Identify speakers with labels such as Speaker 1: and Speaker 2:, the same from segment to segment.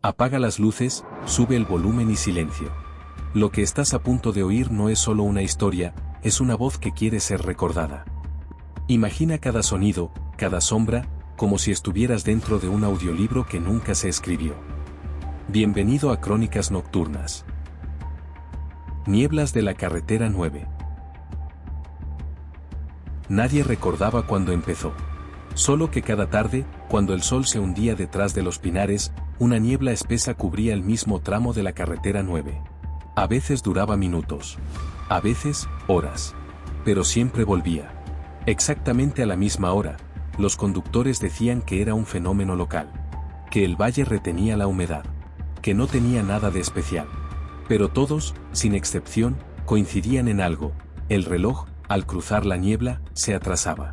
Speaker 1: Apaga las luces, sube el volumen y silencio. Lo que estás a punto de oír no es solo una historia, es una voz que quiere ser recordada. Imagina cada sonido, cada sombra, como si estuvieras dentro de un audiolibro que nunca se escribió. Bienvenido a Crónicas Nocturnas. Nieblas de la carretera 9. Nadie recordaba cuándo empezó. Solo que cada tarde, cuando el sol se hundía detrás de los pinares, una niebla espesa cubría el mismo tramo de la carretera 9. A veces duraba minutos. A veces, horas. Pero siempre volvía. Exactamente a la misma hora, los conductores decían que era un fenómeno local. Que el valle retenía la humedad. Que no tenía nada de especial. Pero todos, sin excepción, coincidían en algo: el reloj, al cruzar la niebla, se atrasaba.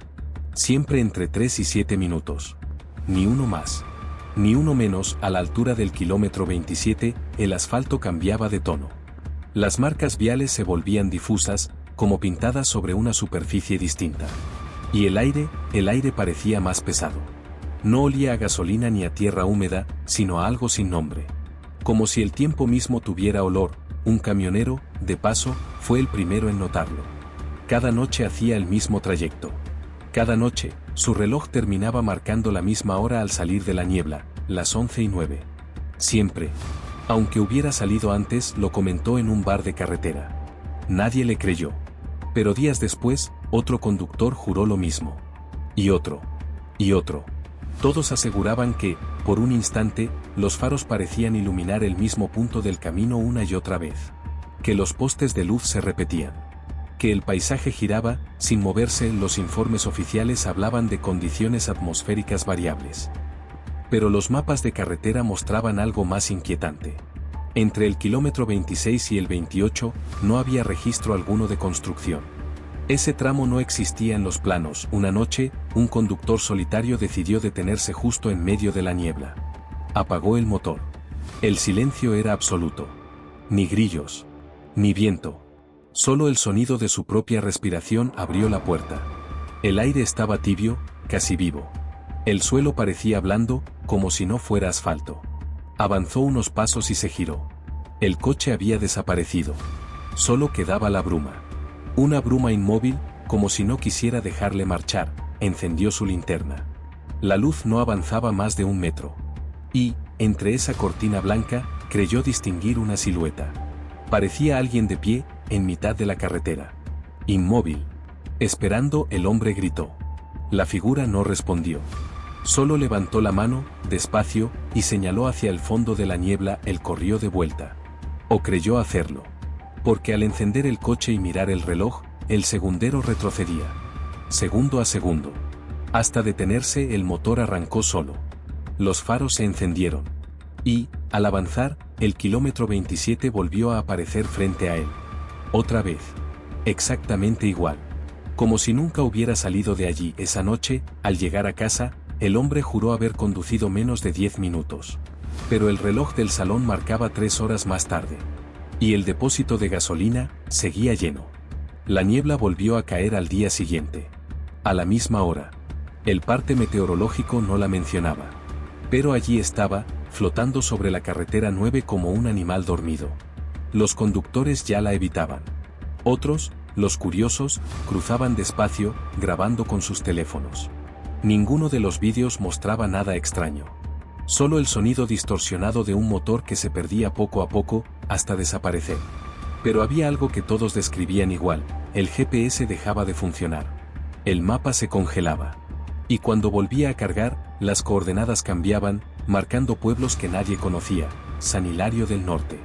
Speaker 1: Siempre entre 3 y 7 minutos. Ni uno más. Ni uno menos. A la altura del kilómetro 27, el asfalto cambiaba de tono. Las marcas viales se volvían difusas, como pintadas sobre una superficie distinta. Y el aire parecía más pesado. No olía a gasolina ni a tierra húmeda, sino a algo sin nombre. Como si el tiempo mismo tuviera olor. Un camionero, de paso, fue el primero en notarlo. Cada noche hacía el mismo trayecto. Cada noche, su reloj terminaba marcando la misma hora al salir de la niebla, las 11:09. Siempre. Aunque hubiera salido antes, lo comentó en un bar de carretera. Nadie le creyó. Pero días después, otro conductor juró lo mismo. Y otro. Y otro. Todos aseguraban que, por un instante, los faros parecían iluminar el mismo punto del camino una y otra vez. Que los postes de luz se repetían. Que el paisaje giraba, sin moverse. Los informes oficiales hablaban de condiciones atmosféricas variables. Pero los mapas de carretera mostraban algo más inquietante. Entre el kilómetro 26 y el 28, no había registro alguno de construcción. Ese tramo no existía en los planos. Una noche, un conductor solitario decidió detenerse justo en medio de la niebla. Apagó el motor. El silencio era absoluto. Ni grillos. Ni viento. Solo el sonido de su propia respiración abrió la puerta. El aire estaba tibio, casi vivo. El suelo parecía blando, como si no fuera asfalto. Avanzó unos pasos y se giró. El coche había desaparecido. Solo quedaba la bruma. Una bruma inmóvil, como si no quisiera dejarle marchar. Encendió su linterna. La luz no avanzaba más de 1 metro. Y, entre esa cortina blanca, creyó distinguir una silueta. Parecía alguien de pie, en mitad de la carretera. Inmóvil. Esperando. El hombre gritó. La figura no respondió. Solo levantó la mano, despacio, y señaló hacia el fondo de la niebla. Él corrió de vuelta. O creyó hacerlo. Porque al encender el coche y mirar el reloj, el segundero retrocedía. Segundo a segundo. Hasta detenerse, el motor arrancó solo. Los faros se encendieron. Y, al avanzar, el kilómetro 27 volvió a aparecer frente a él. Otra vez. Exactamente igual. Como si nunca hubiera salido de allí. Esa noche, al llegar a casa, el hombre juró haber conducido menos de 10 minutos. Pero el reloj del salón marcaba 3 horas más tarde. Y el depósito de gasolina seguía lleno. La niebla volvió a caer al día siguiente. A la misma hora. El parte meteorológico no la mencionaba. Pero allí estaba, flotando sobre la carretera 9 como un animal dormido. Los conductores ya la evitaban. Otros, los curiosos, cruzaban despacio, grabando con sus teléfonos. Ninguno de los vídeos mostraba nada extraño. Solo el sonido distorsionado de un motor que se perdía poco a poco, hasta desaparecer. Pero había algo que todos describían igual: el GPS dejaba de funcionar. El mapa se congelaba. Y cuando volvía a cargar, las coordenadas cambiaban, marcando pueblos que nadie conocía: San Hilario del Norte,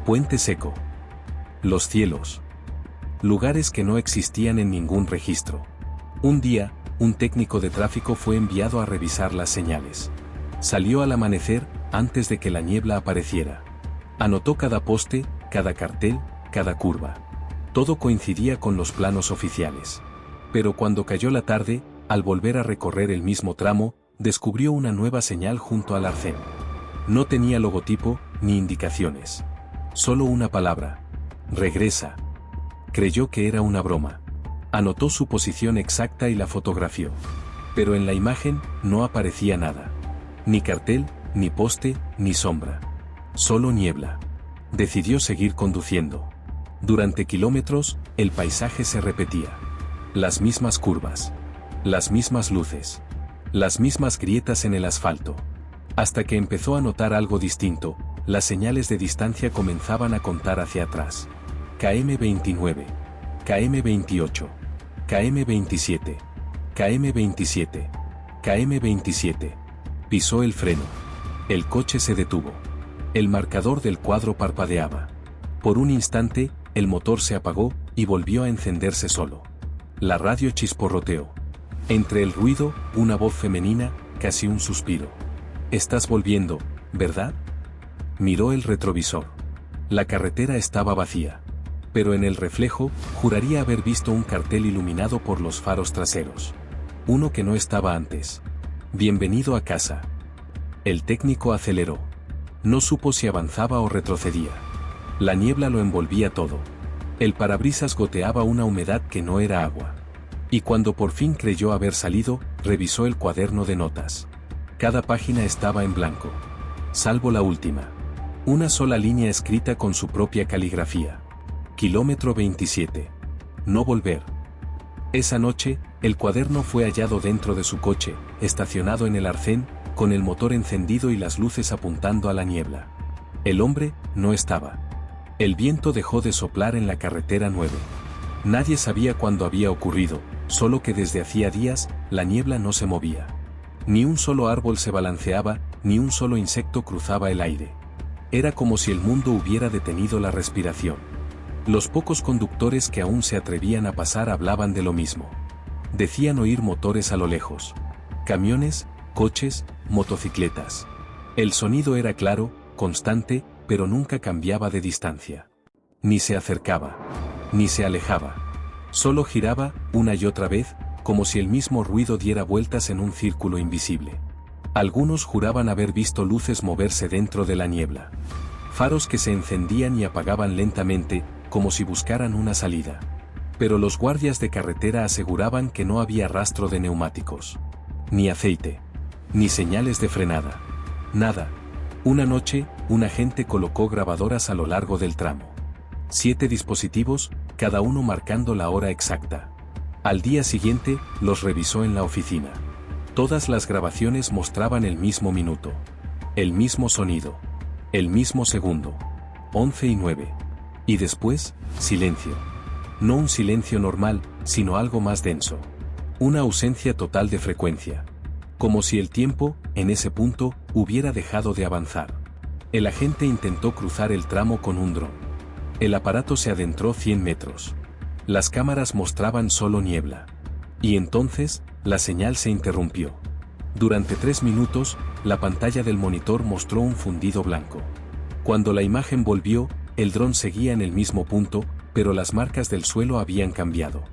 Speaker 1: Puente Seco, Los Cielos. Lugares que no existían en ningún registro. Un día, un técnico de tráfico fue enviado a revisar las señales. Salió al amanecer, antes de que la niebla apareciera. Anotó cada poste, cada cartel, cada curva. Todo coincidía con los planos oficiales. Pero cuando cayó la tarde, al volver a recorrer el mismo tramo, descubrió una nueva señal junto al arcén. No tenía logotipo, ni indicaciones. Solo una palabra: regresa. Creyó que era una broma. Anotó su posición exacta y la fotografió. Pero en la imagen no aparecía nada. Ni cartel, ni poste, ni sombra. Solo niebla. Decidió seguir conduciendo. Durante kilómetros, el paisaje se repetía. Las mismas curvas. Las mismas luces. Las mismas grietas en el asfalto. Hasta que empezó a notar algo distinto, las señales de distancia comenzaban a contar hacia atrás. KM 29. KM 28. KM 27. KM 27. KM 27. Pisó el freno. El coche se detuvo. El marcador del cuadro parpadeaba. Por un instante, el motor se apagó y volvió a encenderse solo. La radio chisporroteó. Entre el ruido, una voz femenina, casi un suspiro. «Estás volviendo, ¿verdad?». Miró el retrovisor. La carretera estaba vacía. Pero en el reflejo, juraría haber visto un cartel iluminado por los faros traseros. Uno que no estaba antes. «Bienvenido a casa». El técnico aceleró. No supo si avanzaba o retrocedía. La niebla lo envolvía todo. El parabrisas goteaba una humedad que no era agua. Y cuando por fin creyó haber salido, revisó el cuaderno de notas. Cada página estaba en blanco. Salvo la última. Una sola línea escrita con su propia caligrafía. Kilómetro 27. No volver. Esa noche, el cuaderno fue hallado dentro de su coche, estacionado en el arcén, con el motor encendido y las luces apuntando a la niebla. El hombre no estaba. El viento dejó de soplar en la carretera 9. Nadie sabía cuándo había ocurrido, solo que desde hacía días, la niebla no se movía. Ni un solo árbol se balanceaba, ni un solo insecto cruzaba el aire. Era como si el mundo hubiera detenido la respiración. Los pocos conductores que aún se atrevían a pasar hablaban de lo mismo. Decían oír motores a lo lejos. Camiones, coches, motocicletas. El sonido era claro, constante, pero nunca cambiaba de distancia. Ni se acercaba, ni se alejaba. Solo giraba, una y otra vez, como si el mismo ruido diera vueltas en un círculo invisible. Algunos juraban haber visto luces moverse dentro de la niebla. Faros que se encendían y apagaban lentamente, como si buscaran una salida. Pero los guardias de carretera aseguraban que no había rastro de neumáticos. Ni aceite. Ni señales de frenada. Nada. Una noche, un agente colocó grabadoras a lo largo del tramo. 7 dispositivos, cada uno marcando la hora exacta. Al día siguiente, los revisó en la oficina. Todas las grabaciones mostraban el mismo minuto. El mismo sonido. El mismo segundo. 11:09. Y después, silencio. No un silencio normal, sino algo más denso. Una ausencia total de frecuencia. Como si el tiempo, en ese punto, hubiera dejado de avanzar. El agente intentó cruzar el tramo con un dron. El aparato se adentró 100 metros. Las cámaras mostraban solo niebla. Y entonces, la señal se interrumpió. Durante 3 minutos, la pantalla del monitor mostró un fundido blanco. Cuando la imagen volvió, el dron seguía en el mismo punto, pero las marcas del suelo habían cambiado.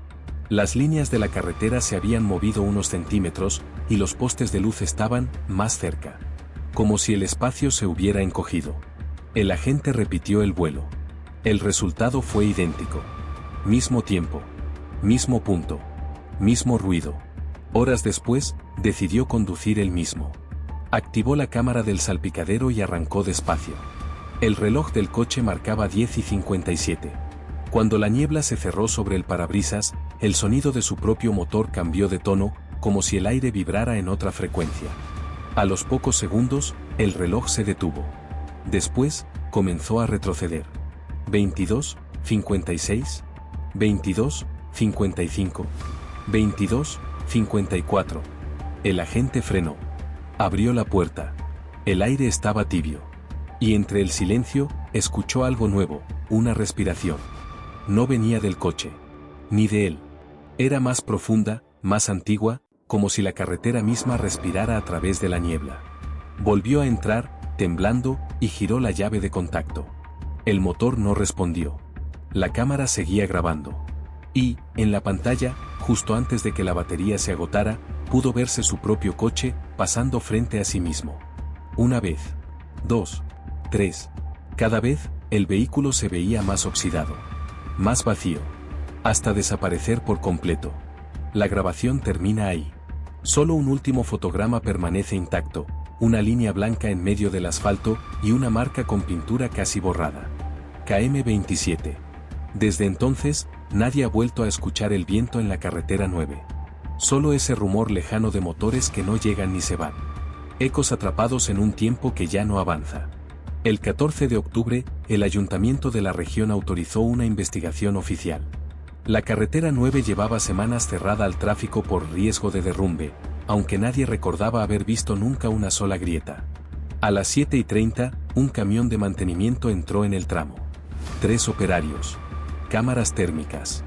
Speaker 1: Las líneas de la carretera se habían movido unos centímetros, y los postes de luz estaban más cerca. Como si el espacio se hubiera encogido. El agente repitió el vuelo. El resultado fue idéntico. Mismo tiempo. Mismo punto. Mismo ruido. Horas después, decidió conducir él mismo. Activó la cámara del salpicadero y arrancó despacio. El reloj del coche marcaba 10:57. Cuando la niebla se cerró sobre el parabrisas, el sonido de su propio motor cambió de tono, como si el aire vibrara en otra frecuencia. A los pocos segundos, el reloj se detuvo. Después, comenzó a retroceder. 22:56. 22:55. 22:54. El agente frenó. Abrió la puerta. El aire estaba tibio. Y entre el silencio, escuchó algo nuevo, una respiración. No venía del coche. Ni de él. Era más profunda, más antigua, como si la carretera misma respirara a través de la niebla. Volvió a entrar, temblando, y giró la llave de contacto. El motor no respondió. La cámara seguía grabando. Y, en la pantalla, justo antes de que la batería se agotara, pudo verse su propio coche, pasando frente a sí mismo. Una vez. 2. 3. Cada vez, el vehículo se veía más oxidado. Más vacío. Hasta desaparecer por completo. La grabación termina ahí. Solo un último fotograma permanece intacto, una línea blanca en medio del asfalto y una marca con pintura casi borrada. KM27. Desde entonces, nadie ha vuelto a escuchar el viento en la carretera 9. Solo ese rumor lejano de motores que no llegan ni se van. Ecos atrapados en un tiempo que ya no avanza. El 14 de octubre, el ayuntamiento de la región autorizó una investigación oficial. La carretera 9 llevaba semanas cerrada al tráfico por riesgo de derrumbe, aunque nadie recordaba haber visto nunca una sola grieta. A las 7:30, un camión de mantenimiento entró en el tramo. 3 operarios, cámaras térmicas,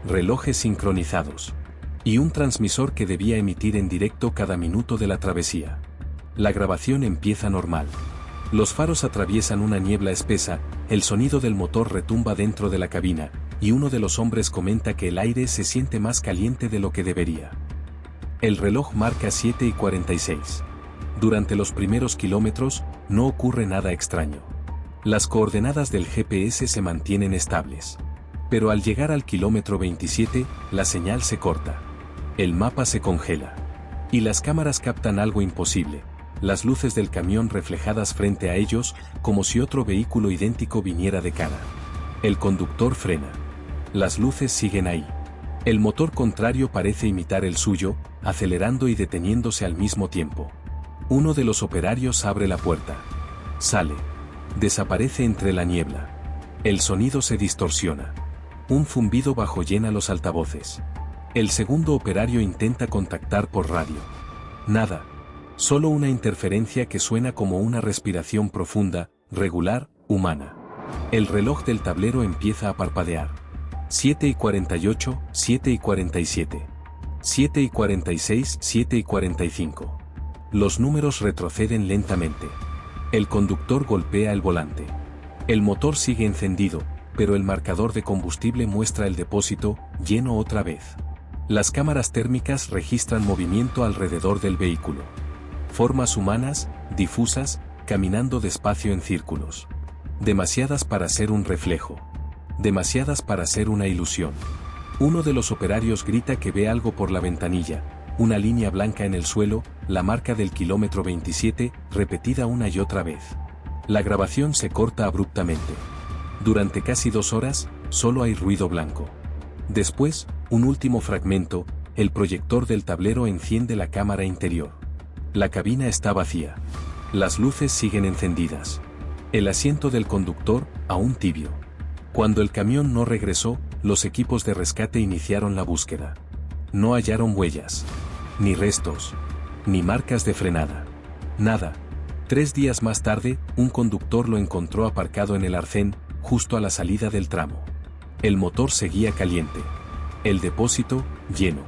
Speaker 1: relojes sincronizados y un transmisor que debía emitir en directo cada minuto de la travesía. La grabación empieza normal. Los faros atraviesan una niebla espesa, el sonido del motor retumba dentro de la cabina, y uno de los hombres comenta que el aire se siente más caliente de lo que debería. El reloj marca 7:46. Durante los primeros kilómetros, no ocurre nada extraño. Las coordenadas del GPS se mantienen estables. Pero al llegar al kilómetro 27, la señal se corta. El mapa se congela. Y las cámaras captan algo imposible. Las luces del camión reflejadas frente a ellos, como si otro vehículo idéntico viniera de cara. El conductor frena. Las luces siguen ahí. El motor contrario parece imitar el suyo, acelerando y deteniéndose al mismo tiempo. Uno de los operarios abre la puerta. Sale. Desaparece entre la niebla. El sonido se distorsiona. Un zumbido bajo llena los altavoces. El segundo operario intenta contactar por radio. Nada. Solo una interferencia que suena como una respiración profunda, regular, humana. El reloj del tablero empieza a parpadear. 7:48, 7:47. 7:46, 7:45. Los números retroceden lentamente. El conductor golpea el volante. El motor sigue encendido, pero el marcador de combustible muestra el depósito, lleno otra vez. Las cámaras térmicas registran movimiento alrededor del vehículo. Formas humanas, difusas, caminando despacio en círculos. Demasiadas para ser un reflejo. Demasiadas para ser una ilusión. Uno de los operarios grita que ve algo por la ventanilla, una línea blanca en el suelo, la marca del kilómetro 27, repetida una y otra vez. La grabación se corta abruptamente. Durante casi 2 horas, solo hay ruido blanco. Después, un último fragmento, el proyector del tablero enciende la cámara interior. La cabina está vacía. Las luces siguen encendidas. El asiento del conductor, aún tibio. Cuando el camión no regresó, los equipos de rescate iniciaron la búsqueda. No hallaron huellas, ni restos, ni marcas de frenada. Nada. 3 días más tarde, un conductor lo encontró aparcado en el arcén, justo a la salida del tramo. El motor seguía caliente. El depósito, lleno.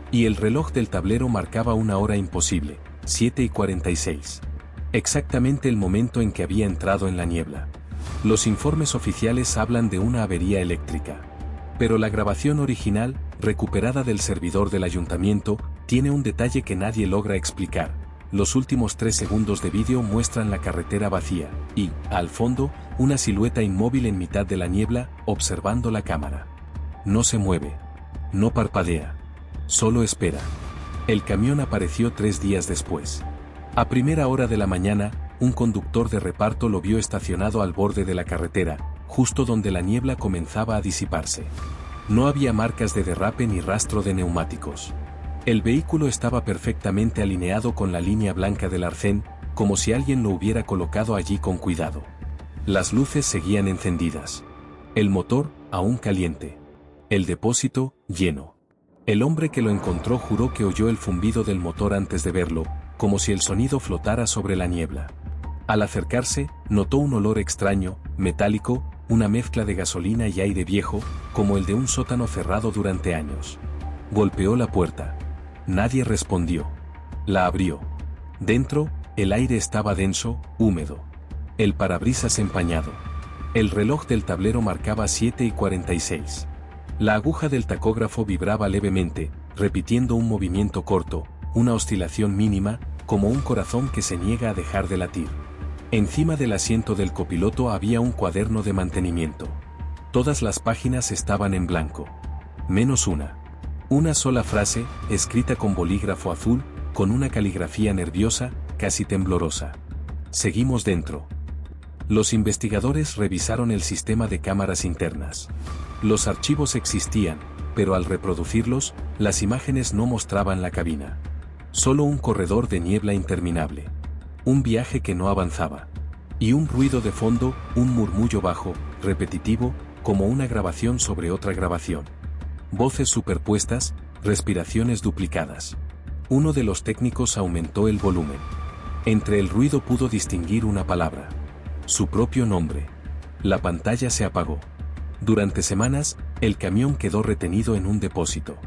Speaker 1: Y el reloj del tablero marcaba una hora imposible, 7:46. Exactamente el momento en que había entrado en la niebla. Los informes oficiales hablan de una avería eléctrica. Pero la grabación original, recuperada del servidor del ayuntamiento, tiene un detalle que nadie logra explicar. Los últimos 3 segundos de vídeo muestran la carretera vacía, y, al fondo, una silueta inmóvil en mitad de la niebla, observando la cámara. No se mueve. No parpadea. Solo espera. El camión apareció 3 días después. A primera hora de la mañana, un conductor de reparto lo vio estacionado al borde de la carretera, justo donde la niebla comenzaba a disiparse. No había marcas de derrape ni rastro de neumáticos. El vehículo estaba perfectamente alineado con la línea blanca del arcén, como si alguien lo hubiera colocado allí con cuidado. Las luces seguían encendidas. El motor, aún caliente. El depósito, lleno. El hombre que lo encontró juró que oyó el zumbido del motor antes de verlo, como si el sonido flotara sobre la niebla. Al acercarse, notó un olor extraño, metálico, una mezcla de gasolina y aire viejo, como el de un sótano cerrado durante años. Golpeó la puerta. Nadie respondió. La abrió. Dentro, el aire estaba denso, húmedo. El parabrisas empañado. El reloj del tablero marcaba 7:46. La aguja del tacógrafo vibraba levemente, repitiendo un movimiento corto, una oscilación mínima, como un corazón que se niega a dejar de latir. Encima del asiento del copiloto había un cuaderno de mantenimiento. Todas las páginas estaban en blanco. Menos una. Una sola frase, escrita con bolígrafo azul, con una caligrafía nerviosa, casi temblorosa. Seguimos dentro. Los investigadores revisaron el sistema de cámaras internas. Los archivos existían, pero al reproducirlos, las imágenes no mostraban la cabina. Solo un corredor de niebla interminable. Un viaje que no avanzaba. Y un ruido de fondo, un murmullo bajo, repetitivo, como una grabación sobre otra grabación. Voces superpuestas, respiraciones duplicadas. Uno de los técnicos aumentó el volumen. Entre el ruido pudo distinguir una palabra. Su propio nombre. La pantalla se apagó. Durante semanas, el camión quedó retenido en un depósito.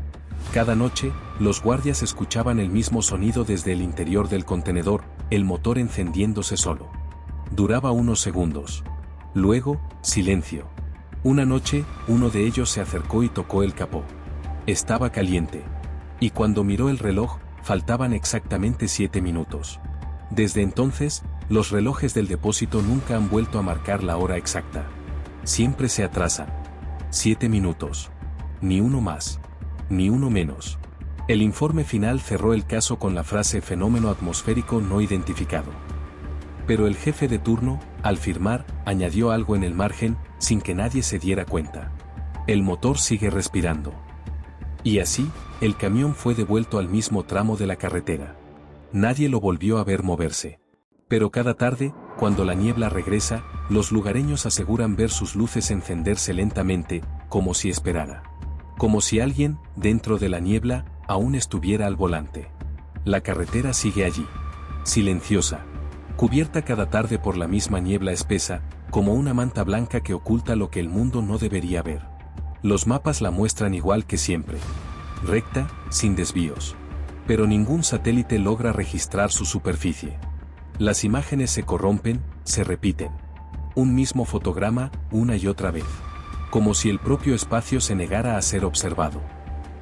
Speaker 1: Cada noche, los guardias escuchaban el mismo sonido desde el interior del contenedor, el motor encendiéndose solo. Duraba unos segundos. Luego, silencio. Una noche, uno de ellos se acercó y tocó el capó. Estaba caliente. Y cuando miró el reloj, faltaban exactamente 7 minutos. Desde entonces, los relojes del depósito nunca han vuelto a marcar la hora exacta. Siempre se atrasan. 7 minutos. Ni uno más. Ni uno menos. El informe final cerró el caso con la frase fenómeno atmosférico no identificado. Pero el jefe de turno, al firmar, añadió algo en el margen, sin que nadie se diera cuenta. El motor sigue respirando. Y así, el camión fue devuelto al mismo tramo de la carretera. Nadie lo volvió a ver moverse. Pero cada tarde, cuando la niebla regresa, los lugareños aseguran ver sus luces encenderse lentamente, como si esperara. Como si alguien, dentro de la niebla, aún estuviera al volante. La carretera sigue allí. Silenciosa. Cubierta cada tarde por la misma niebla espesa, como una manta blanca que oculta lo que el mundo no debería ver. Los mapas la muestran igual que siempre. Recta, sin desvíos. Pero ningún satélite logra registrar su superficie. Las imágenes se corrompen, se repiten. Un mismo fotograma, una y otra vez. Como si el propio espacio se negara a ser observado.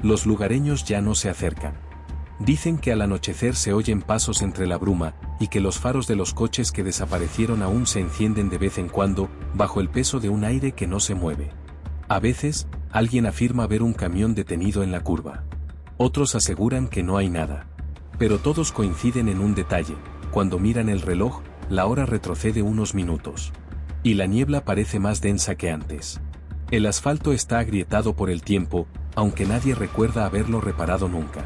Speaker 1: Los lugareños ya no se acercan. Dicen que al anochecer se oyen pasos entre la bruma, y que los faros de los coches que desaparecieron aún se encienden de vez en cuando, bajo el peso de un aire que no se mueve. A veces, alguien afirma ver un camión detenido en la curva. Otros aseguran que no hay nada. Pero todos coinciden en un detalle: cuando miran el reloj, la hora retrocede unos minutos. Y la niebla parece más densa que antes. El asfalto está agrietado por el tiempo, aunque nadie recuerda haberlo reparado nunca.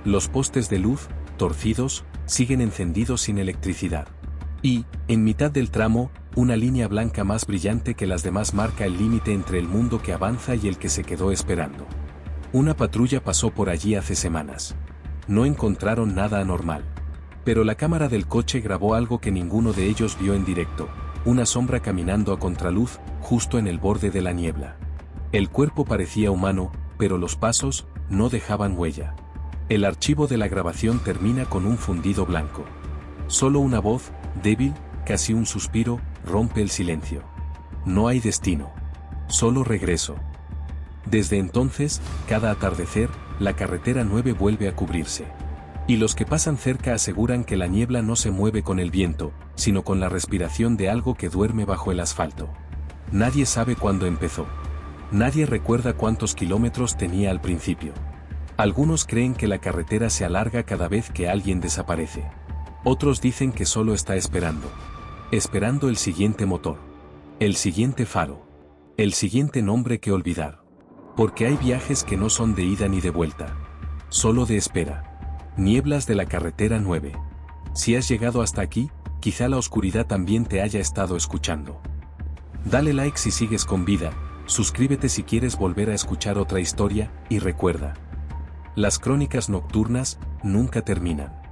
Speaker 1: Los postes de luz, torcidos, siguen encendidos sin electricidad. Y, en mitad del tramo, una línea blanca más brillante que las demás marca el límite entre el mundo que avanza y el que se quedó esperando. Una patrulla pasó por allí hace semanas. No encontraron nada anormal. Pero la cámara del coche grabó algo que ninguno de ellos vio en directo: una sombra caminando a contraluz, justo en el borde de la niebla. El cuerpo parecía humano, pero los pasos no dejaban huella. El archivo de la grabación termina con un fundido blanco. Solo una voz, débil, casi un suspiro, rompe el silencio. No hay destino. Solo regreso. Desde entonces, cada atardecer, la carretera 9 vuelve a cubrirse. Y los que pasan cerca aseguran que la niebla no se mueve con el viento, sino con la respiración de algo que duerme bajo el asfalto. Nadie sabe cuándo empezó. Nadie recuerda cuántos kilómetros tenía al principio. Algunos creen que la carretera se alarga cada vez que alguien desaparece. Otros dicen que solo está esperando. Esperando el siguiente motor. El siguiente faro. El siguiente nombre que olvidar. Porque hay viajes que no son de ida ni de vuelta. Solo de espera. Nieblas de la carretera 9. Si has llegado hasta aquí, quizá la oscuridad también te haya estado escuchando. Dale like si sigues con vida, suscríbete si quieres volver a escuchar otra historia, y recuerda: las crónicas nocturnas nunca terminan.